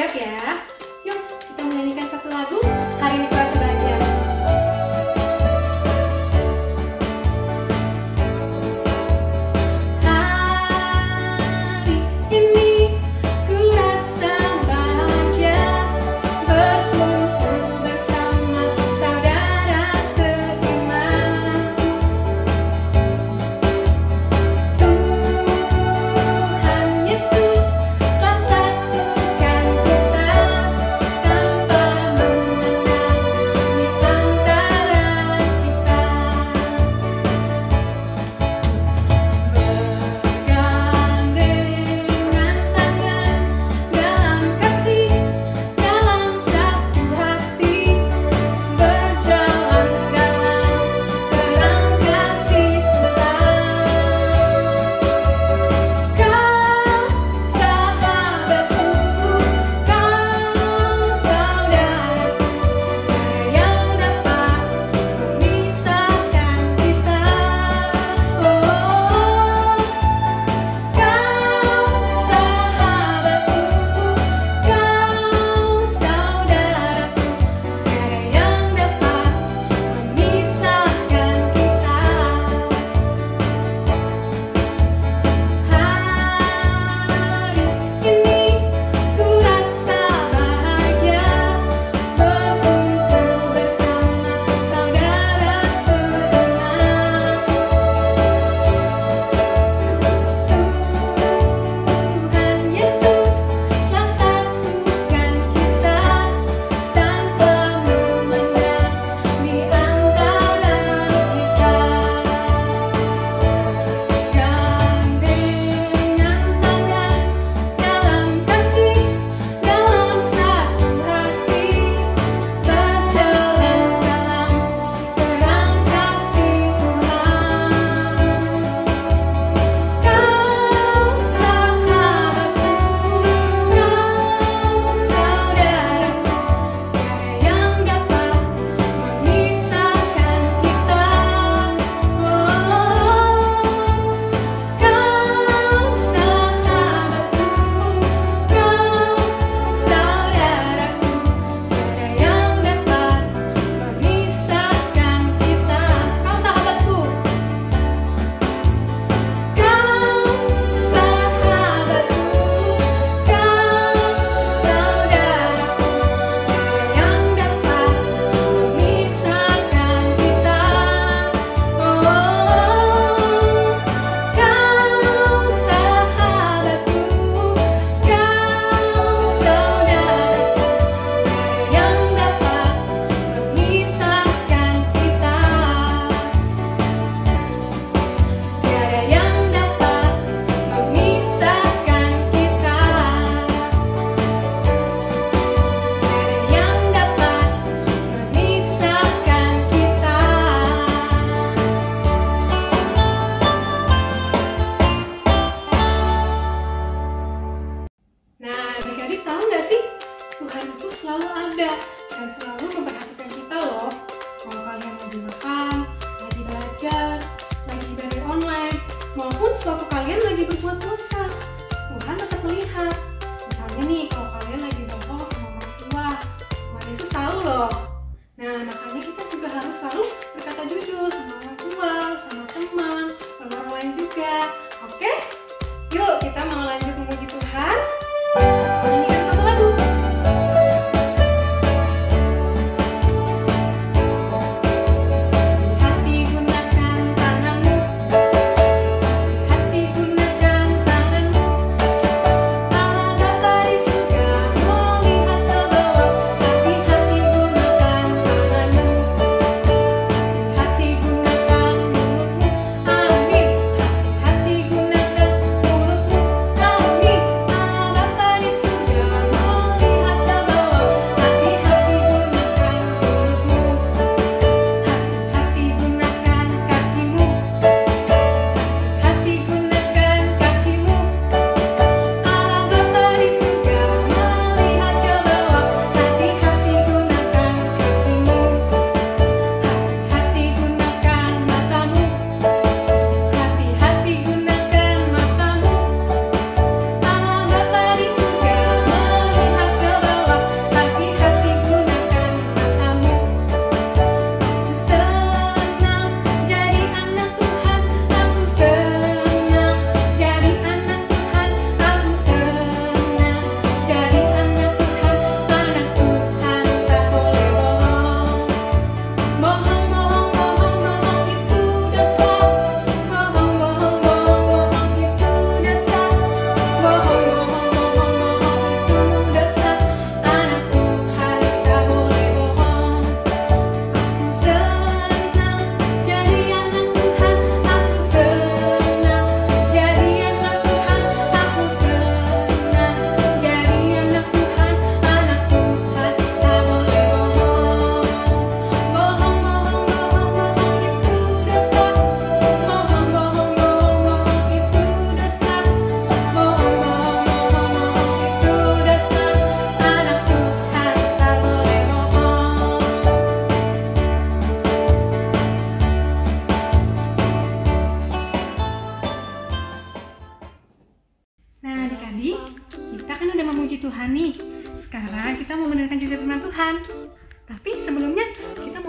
siap ya? Yuk, kita menyanyikan satu lagu. Hari ini kurasa bahagia. Hari ini kurasa bahagia, berkumpul bersama saudara seiman. Tuhan Yesus telah satukan kita tanpa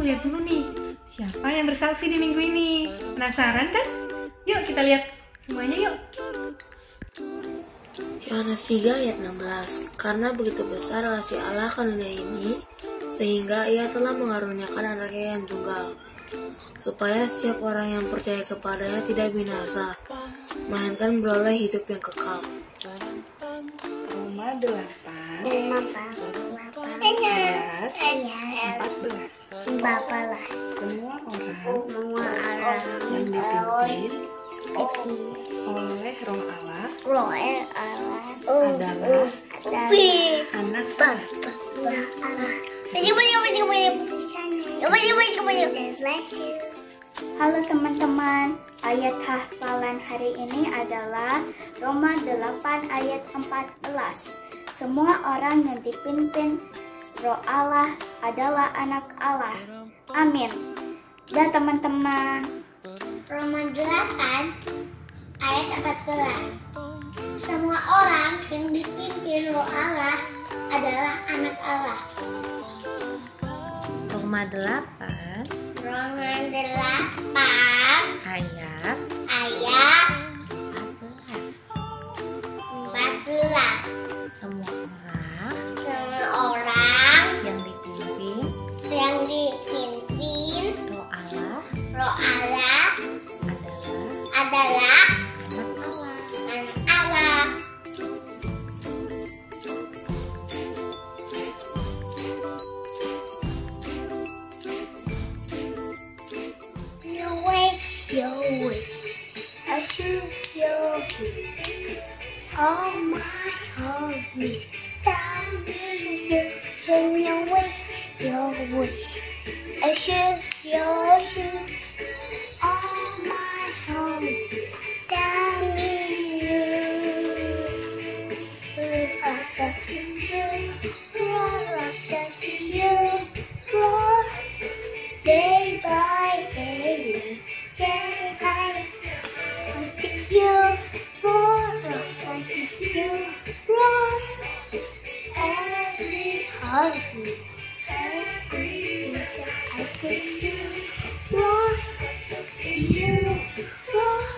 lihat dulu nih, siapa yang bersaksi di minggu ini. Penasaran kan? Yuk kita lihat semuanya yuk. Yohanes 3 ayat 16. Karena begitu besar kasih Allah ke dunia ini, sehingga ia telah mengaruniakan anaknya yang tunggal, supaya setiap orang yang percaya kepadanya tidak binasa, melainkan beroleh hidup yang kekal. Roma 8 ayat 14. Semua orang yang dipimpin oleh Roh Allah adalah anak Allah. Halo teman-teman, ayat hafalan hari ini adalah Roma 8 ayat 14. Semua orang yang dipimpin Roh Allah adalah anak Allah. Amin. Dah teman-teman. Roma 8 ayat 14. Semua orang yang dipimpin Roh Allah adalah anak Allah. Roma 8 Roma 8 ayat 14. semua orang yang dipimpin Roh Allah adalah anak Allah. anak Allah. Your ways, I choose your ways. All my hobbies, down in you. Show your ways, I choose your shoes. All my hobbies, down in you. I just see you, I just see you, day by day. Say I see you, Lord, I see you, Lord. Every heartbeat, every beat, I see you, Lord, I see you, Lord.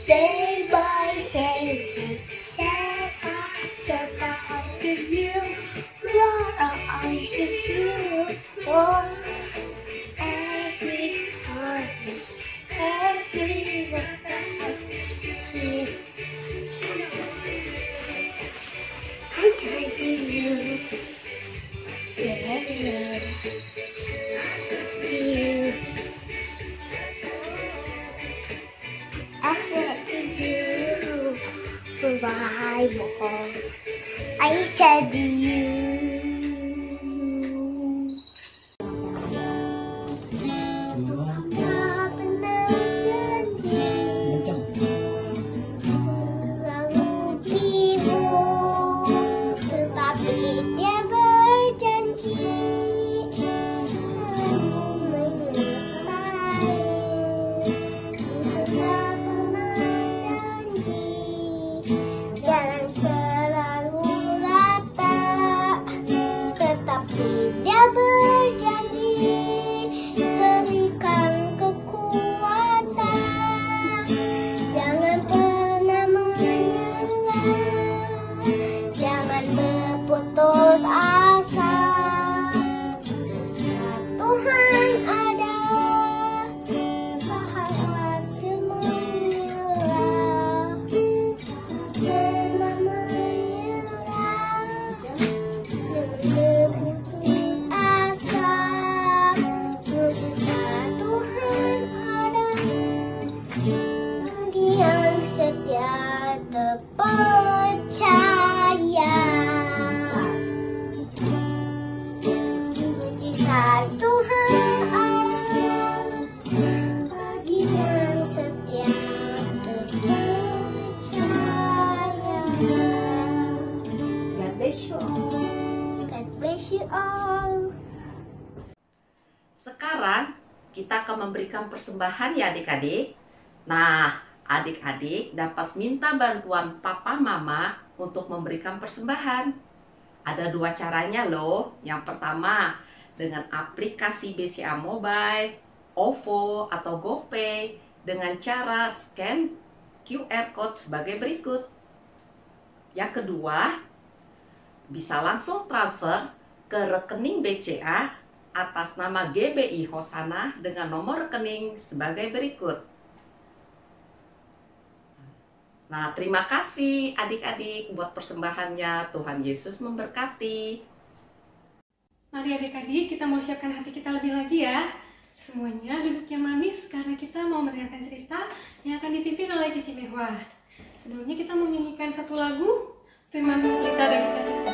Day by day, step by step, I see you, Lord, I see you, Lord. Every heartbeat, every breath I see you. I see you. Yeah, I see you. I see you. Survival. I said you. Sekarang kita akan memberikan persembahan ya adik-adik. Nah, adik-adik dapat minta bantuan papa mama untuk memberikan persembahan. Ada dua caranya loh. Yang pertama, dengan aplikasi BCA Mobile, OVO, atau GoPay dengan cara scan QR Code sebagai berikut. Yang kedua, bisa langsung transfer ke rekening BCA atas nama GBI Hosanna dengan nomor rekening sebagai berikut. Nah, terima kasih adik-adik buat persembahannya. Tuhan Yesus memberkati. Mari adik-adik, kita mau siapkan hati kita lebih lagi ya. Semuanya duduk yang manis karena kita mau mendengarkan cerita yang akan dipimpin oleh Cici Mehwa. Sebelumnya kita mau nyanyikan satu lagu, Firman Pelita bagi kita.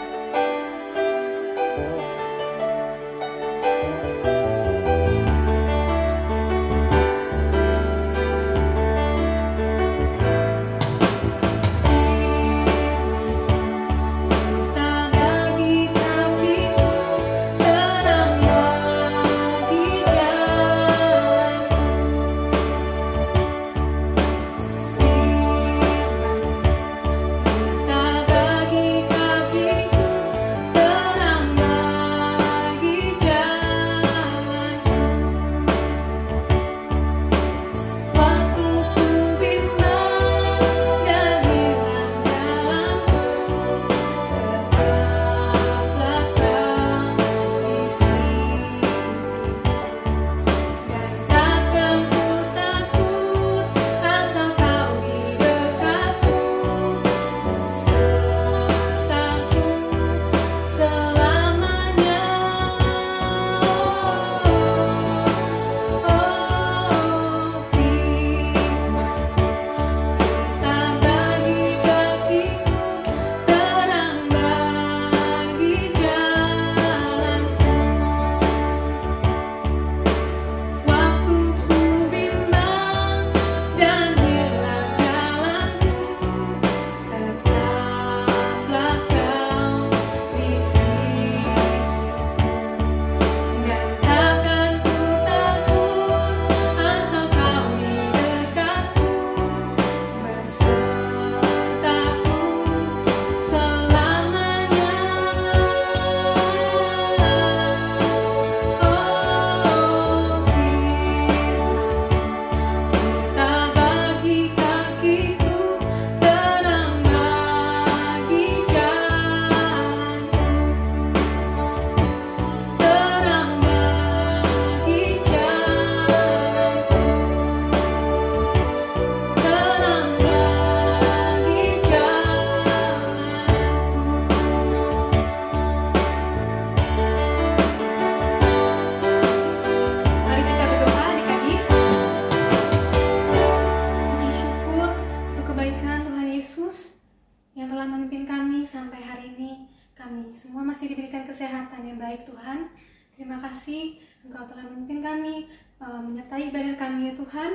masih diberikan kesehatan yang baik Tuhan. Terima kasih Engkau telah memimpin kami, menyertai ibadah kami ya Tuhan.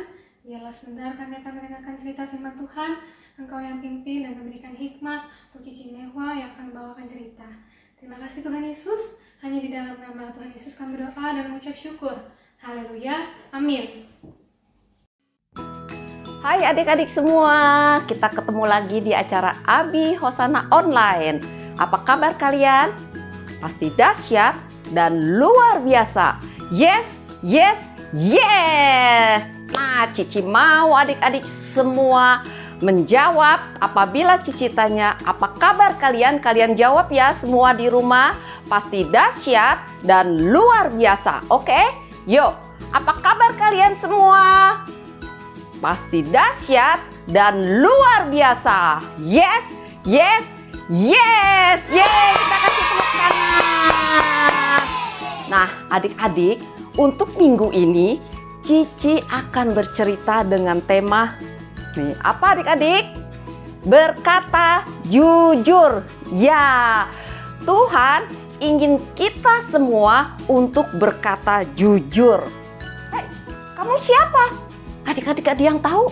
Biarlah sebentar kami akan mendengarkan cerita firman Tuhan. Engkau yang pimpin dan memberikan hikmat untuk Cici Mehwa yang akan membawakan cerita. Terima kasih Tuhan Yesus. Hanya di dalam nama Tuhan Yesus kami berdoa dan mengucap syukur. Haleluya. Amin. Hai adik-adik semua, kita ketemu lagi di acara Abi Hosanna Online. Apa kabar kalian? Pasti dahsyat dan luar biasa. Yes, yes, yes. Nah, Cici mau adik-adik semua menjawab apabila Cici tanya, apa kabar kalian? Kalian jawab ya semua di rumah. Pasti dahsyat dan luar biasa. Oke? Yuk, apa kabar kalian semua? Pasti dahsyat dan luar biasa. Yes, yes, yes. Yeay, kita kasih tepuk tangan. Nah, adik-adik, untuk minggu ini Cici akan bercerita dengan tema nih, apa adik-adik? Berkata jujur. Ya, Tuhan ingin kita semua untuk berkata jujur. Hei, kamu siapa? Adik-adik ada yang tahu?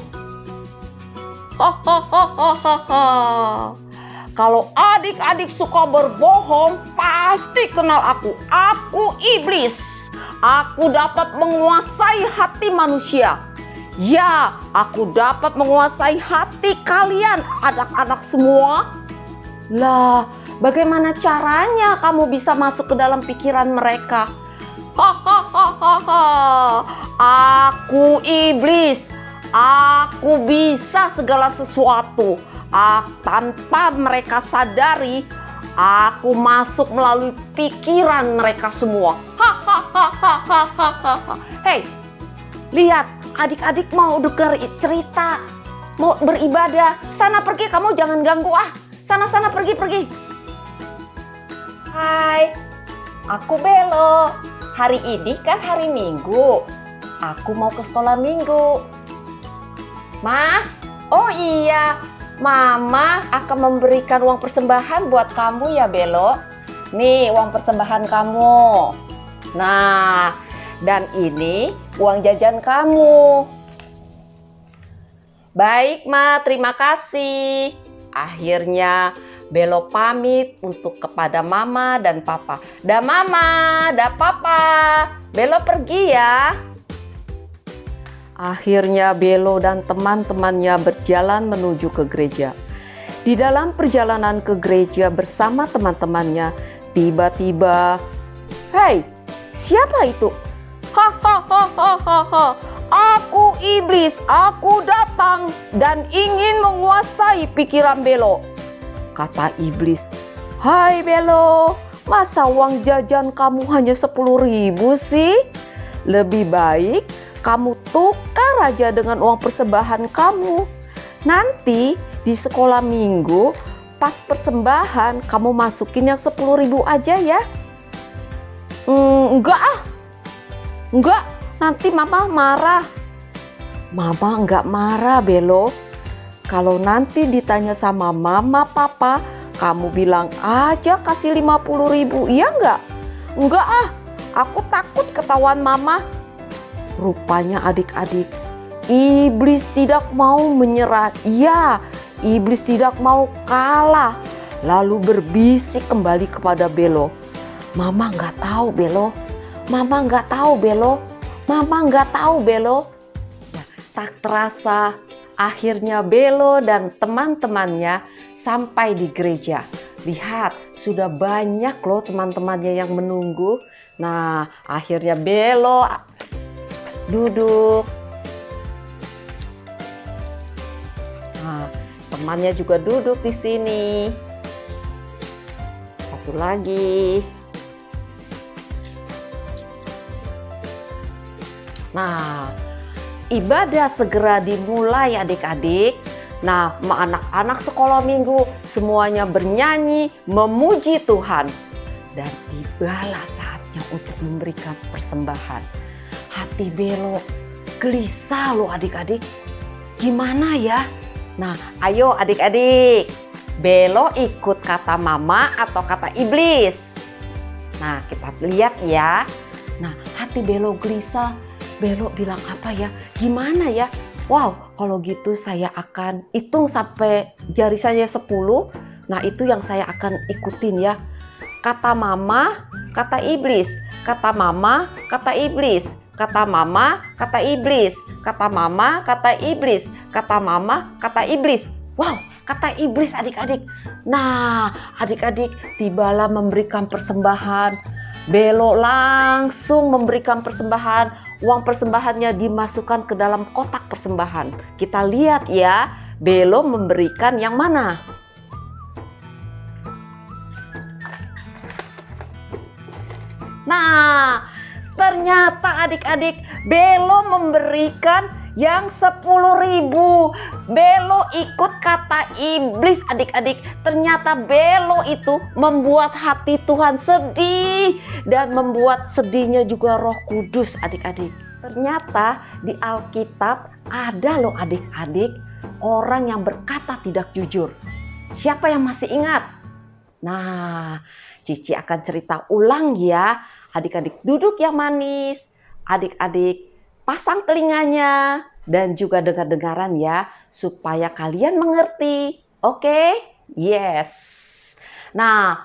Kalau adik-adik suka berbohong, pasti kenal aku. Aku iblis. Aku dapat menguasai hati manusia. Ya, aku dapat menguasai hati kalian, anak-anak semua. Lah, bagaimana caranya kamu bisa masuk ke dalam pikiran mereka? Hahaha. Aku iblis. Aku bisa segala sesuatu. Tanpa mereka sadari, aku masuk melalui pikiran mereka semua. Hahaha. Hei, lihat, adik-adik mau dengar cerita, mau beribadah. Sana pergi, kamu jangan ganggu ah. Sana pergi. Hai, aku Belo. Hari ini kan hari Minggu. Aku mau ke sekolah Minggu. Ma, oh iya, Mama akan memberikan uang persembahan buat kamu ya Belo. Nih uang persembahan kamu. Nah, dan ini uang jajan kamu. Baik Ma, terima kasih. Akhirnya Belo pamit untuk kepada Mama dan Papa. Dah Mama, dah Papa. Belo pergi ya. Akhirnya Belo dan teman-temannya berjalan menuju ke gereja. Di dalam perjalanan ke gereja bersama teman-temannya, tiba-tiba, "Hei, siapa itu?" "Hahaha, aku iblis, aku datang dan ingin menguasai pikiran Belo," kata iblis. "Hai Belo, masa uang jajan kamu hanya 10.000 sih? Lebih baik kamu tukar aja dengan uang persembahan kamu. Nanti di sekolah Minggu pas persembahan kamu masukin yang 10.000 aja ya." Enggak ah. Enggak, nanti Mama marah." "Mama enggak marah Belo. Kalau nanti ditanya sama Mama Papa, kamu bilang aja kasih 50.000, iya enggak?" "Enggak ah, aku takut ketahuan Mama." Rupanya adik-adik, iblis tidak mau menyerah. Iya, iblis tidak mau kalah. Lalu berbisik kembali kepada Belo. "Mama nggak tahu Belo. Mama nggak tahu Belo. Mama nggak tahu Belo." Ya, tak terasa akhirnya Belo dan teman-temannya sampai di gereja. Lihat, sudah banyak loh teman-temannya yang menunggu. Nah, akhirnya Belo duduk. Nah, temannya juga duduk di sini. Satu lagi. Nah, ibadah segera dimulai adik-adik. Nah, anak-anak sekolah Minggu semuanya bernyanyi memuji Tuhan. Dan tibalah saatnya untuk memberikan persembahan. Hati Belo gelisah loh adik-adik. Gimana ya? Nah, ayo adik-adik. Belo ikut kata Mama atau kata iblis? Nah, kita lihat ya. Nah, hati Belo gelisah. Belo bilang apa ya? Gimana ya? Wow, kalau gitu saya akan hitung sampai jari saya 10. Nah, itu yang saya akan ikutin ya. Kata Mama, kata iblis. Kata Mama, kata iblis. Kata Mama, kata iblis. Kata Mama, kata iblis. Kata Mama, kata iblis. Wow, kata iblis adik-adik. Nah, adik-adik tibalah memberikan persembahan. Belo langsung memberikan persembahan. Uang persembahannya dimasukkan ke dalam kotak persembahan. Kita lihat ya, Belo memberikan yang mana? Nah, ternyata adik-adik Belo memberikan yang 10.000. Belo ikut kata iblis adik-adik. Ternyata Belo itu membuat hati Tuhan sedih. Dan membuat sedihnya juga Roh Kudus adik-adik. Ternyata di Alkitab ada loh adik-adik orang yang berkata tidak jujur. Siapa yang masih ingat? Nah, Cici akan cerita ulang ya. Adik-adik duduk yang manis. Adik-adik pasang telinganya dan juga dengar-dengaran ya, supaya kalian mengerti. Oke? Yes. Nah,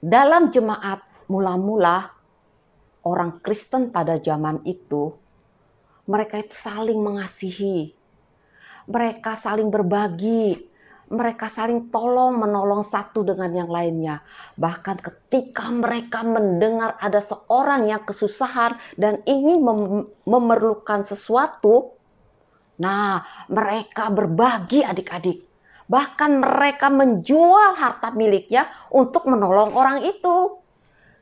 dalam jemaat mula-mula orang Kristen pada zaman itu, mereka itu saling mengasihi. Mereka saling berbagi. mereka saling tolong menolong satu dengan yang lainnya. Bahkan ketika mereka mendengar ada seorang yang kesusahan dan ingin memerlukan sesuatu, nah mereka berbagi adik-adik. Bahkan mereka menjual harta miliknya untuk menolong orang itu.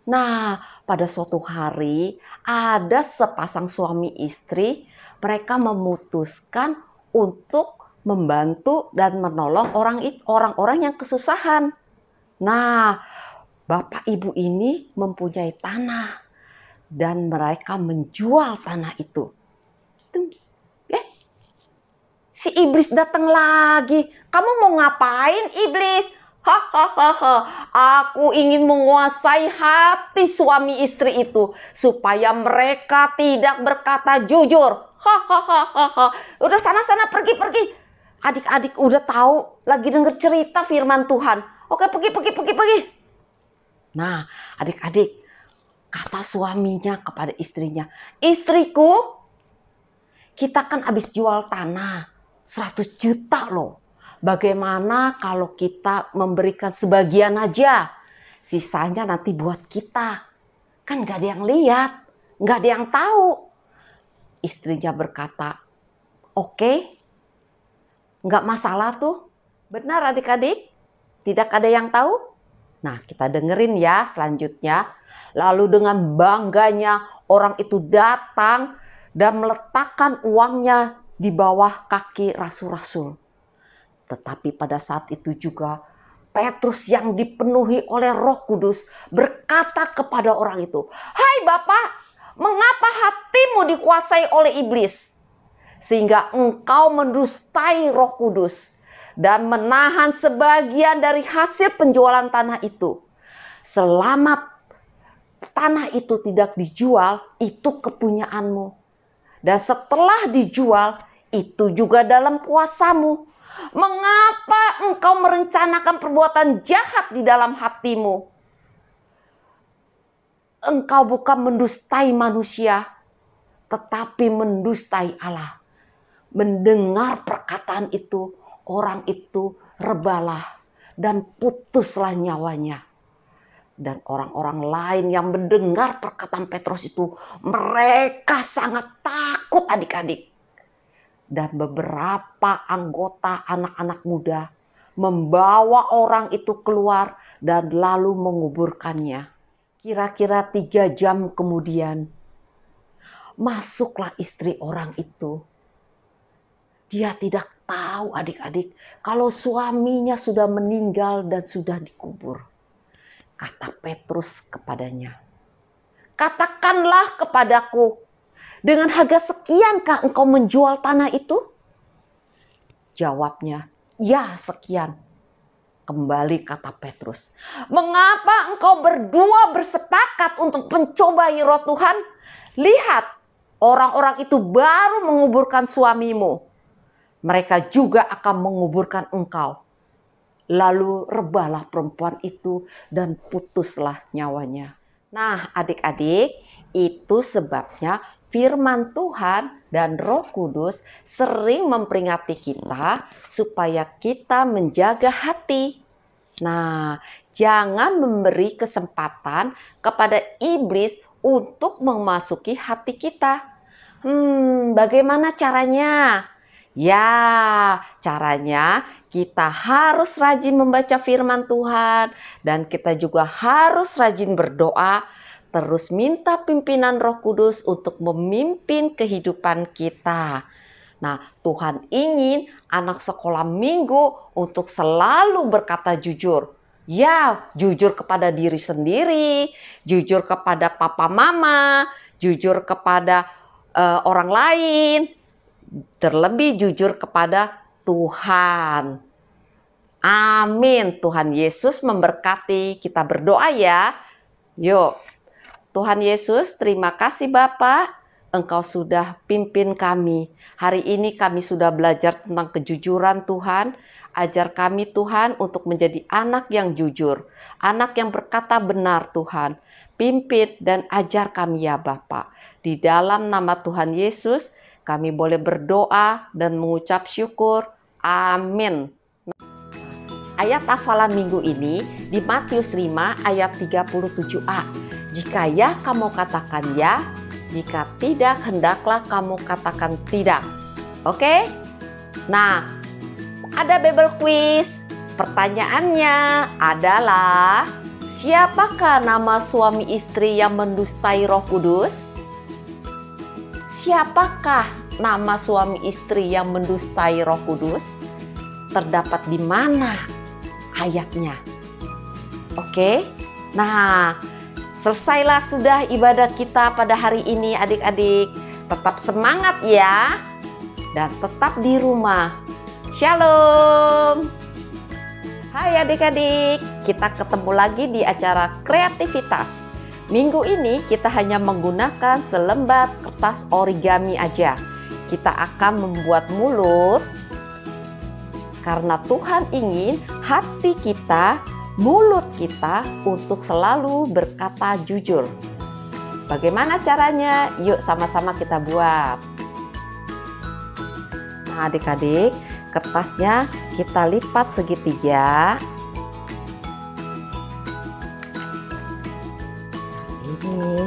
Nah, pada suatu hari ada sepasang suami istri, mereka memutuskan untuk membantu dan menolong orang-orang yang kesusahan. Nah, bapak ibu ini mempunyai tanah dan mereka menjual tanah itu. Si iblis datang lagi. Kamu mau ngapain, iblis? Hahaha, aku ingin menguasai hati suami istri itu supaya mereka tidak berkata jujur. Hahaha, udah sana pergi. Adik-adik udah tahu, lagi denger cerita firman Tuhan. Oke, pergi. Nah, adik-adik, kata suaminya kepada istrinya, istriku, kita kan habis jual tanah 100 juta loh. Bagaimana kalau kita memberikan sebagian aja, sisanya nanti buat kita. Kan gak ada yang lihat, gak ada yang tahu. Istrinya berkata, oke. Nggak masalah tuh. Benar adik-adik? Tidak ada yang tahu? Nah, kita dengerin ya selanjutnya. Lalu dengan bangganya orang itu datang dan meletakkan uangnya di bawah kaki rasul-rasul. Tetapi pada saat itu juga Petrus yang dipenuhi oleh Roh Kudus berkata kepada orang itu, "Hai Bapak, mengapa hatimu dikuasai oleh iblis? Sehingga engkau mendustai Roh Kudus dan menahan sebagian dari hasil penjualan tanah itu. Selama tanah itu tidak dijual, itu kepunyaanmu. Dan setelah dijual, itu juga dalam kuasamu. Mengapa engkau merencanakan perbuatan jahat di dalam hatimu? Engkau bukan mendustai manusia, tetapi mendustai Allah." Mendengar perkataan itu, orang itu rebalah dan putuslah nyawanya. Dan orang-orang lain yang mendengar perkataan Petrus itu, mereka sangat takut adik-adik. Dan beberapa anggota anak-anak muda membawa orang itu keluar dan lalu menguburkannya. Kira-kira 3 jam kemudian, masuklah istri orang itu. Dia tidak tahu adik-adik kalau suaminya sudah meninggal dan sudah dikubur. Kata Petrus kepadanya, "Katakanlah kepadaku, dengan harga sekiankah engkau menjual tanah itu?" Jawabnya, "Ya, sekian." Kembali kata Petrus, "Mengapa engkau berdua bersepakat untuk mencobai Roh Tuhan? Lihat, orang-orang itu baru menguburkan suamimu. Mereka juga akan menguburkan engkau." Lalu rebalah perempuan itu dan putuslah nyawanya. Nah adik-adik, itu sebabnya firman Tuhan dan Roh Kudus sering memperingati kita supaya kita menjaga hati. Nah, jangan memberi kesempatan kepada iblis untuk memasuki hati kita. Bagaimana caranya? Ya, caranya kita harus rajin membaca firman Tuhan dan kita juga harus rajin berdoa, terus minta pimpinan Roh Kudus untuk memimpin kehidupan kita. Nah, Tuhan ingin anak sekolah minggu untuk selalu berkata jujur. Ya, jujur kepada diri sendiri, jujur kepada papa mama, jujur kepada orang lain, terlebih jujur kepada Tuhan. Amin. Tuhan Yesus memberkati. Kita berdoa ya. Yuk. Tuhan Yesus, terima kasih Bapa. Engkau sudah pimpin kami. Hari ini kami sudah belajar tentang kejujuran Tuhan. Ajar kami Tuhan untuk menjadi anak yang jujur. Anak yang berkata benar Tuhan. Pimpin dan ajar kami ya Bapa. Di dalam nama Tuhan Yesus, kami boleh berdoa dan mengucap syukur. Amin. ayat hafalan minggu ini di Matius 5 ayat 37a. Jika ya, kamu katakan ya. Jika tidak, hendaklah kamu katakan tidak. Oke? Nah, ada Bible quiz. Pertanyaannya adalah, siapakah nama suami istri yang mendustai Roh Kudus? Siapakah nama suami istri yang mendustai Roh Kudus? Terdapat di mana ayatnya? Oke. Nah, selesailah sudah ibadah kita pada hari ini adik-adik. Tetap semangat ya. Dan tetap di rumah. Shalom. Hai adik-adik, kita ketemu lagi di acara kreativitas. Minggu ini kita hanya menggunakan selembar kertas origami aja. Kita akan membuat mulut karena Tuhan ingin hati kita, mulut kita untuk selalu berkata jujur. Bagaimana caranya? Yuk sama-sama kita buat. Nah adik-adik, kertasnya kita lipat segitiga. Ini.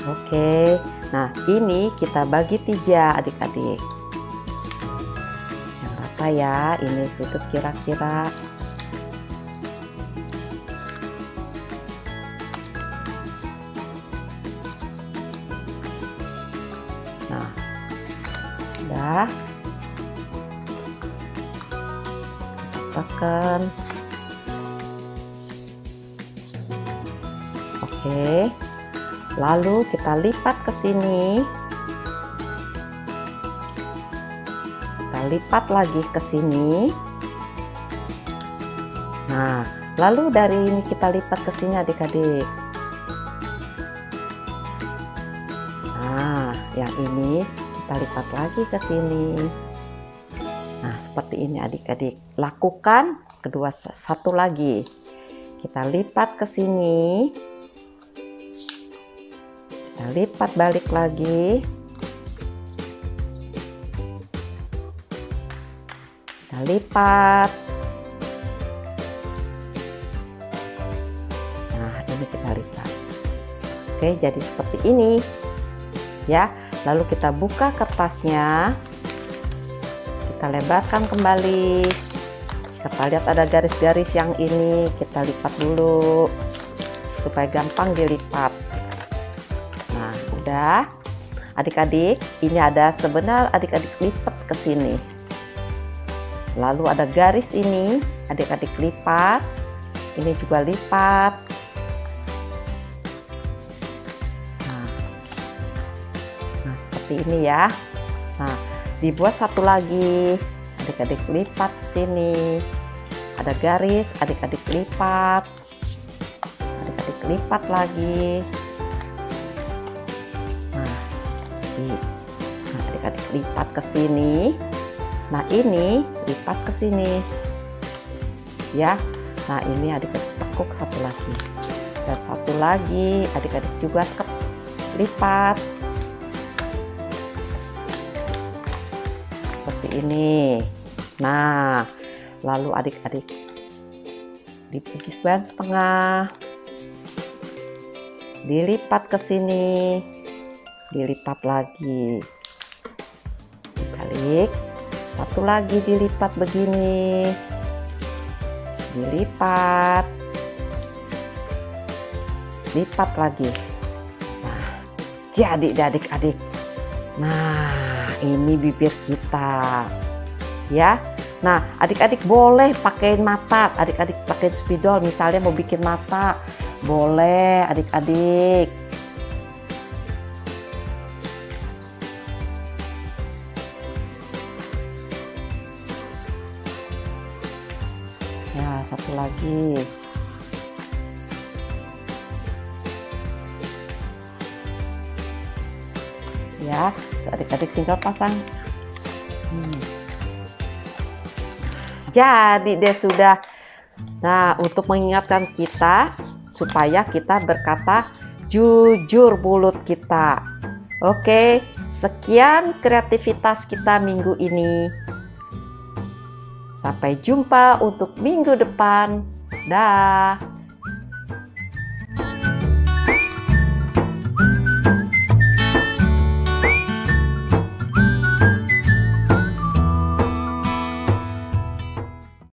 Oke. Nah, ini kita bagi 3 adik-adik. Yang rata ya, ini sudut kira-kira. Nah. Udah. Tekan. Oke. Lalu kita lipat ke sini. Kita lipat lagi ke sini. Nah, lalu dari ini kita lipat ke sini adik-adik. Nah, yang ini kita lipat lagi ke sini. Nah, seperti ini adik-adik. Lakukan kedua, satu lagi. Kita lipat ke sini. Kita lipat balik lagi. Kita lipat. Nah, ini kita lipat. Oke, jadi seperti ini. Ya, lalu kita buka kertasnya. Kita lebarkan kembali. Kita lihat ada garis-garis yang ini, kita lipat dulu supaya gampang dilipat. Nah, udah. Adik-adik, ini ada sebenar adik-adik lipat ke sini. Lalu ada garis ini, adik-adik lipat. Ini juga lipat. Nah, seperti ini ya. Nah, dibuat satu lagi, adik-adik lipat sini, ada garis, adik-adik lipat, adik-adik lipat lagi. Nah, adik-adik lipat ke sini. Nah, ini lipat ke sini, ya. Nah, ini adik-adik tekuk satu lagi, dan satu lagi adik-adik juga lipat. Ini. Nah, lalu adik-adik dipukis ban setengah, dilipat ke sini, dilipat lagi, dibalik, satu lagi dilipat begini, dilipat, lipat lagi. Nah, jadi adik-adik. Nah, ini bibir kita ya. Nah, adik-adik boleh pakai mata, adik-adik pakai spidol misalnya mau bikin mata, boleh adik-adik. Ya, satu lagi. Ya, adik-adik tinggal pasang. Jadi deh sudah. Nah, untuk mengingatkan kita supaya kita berkata jujur mulut kita. Oke, sekian kreativitas kita minggu ini. Sampai jumpa untuk minggu depan. Dah.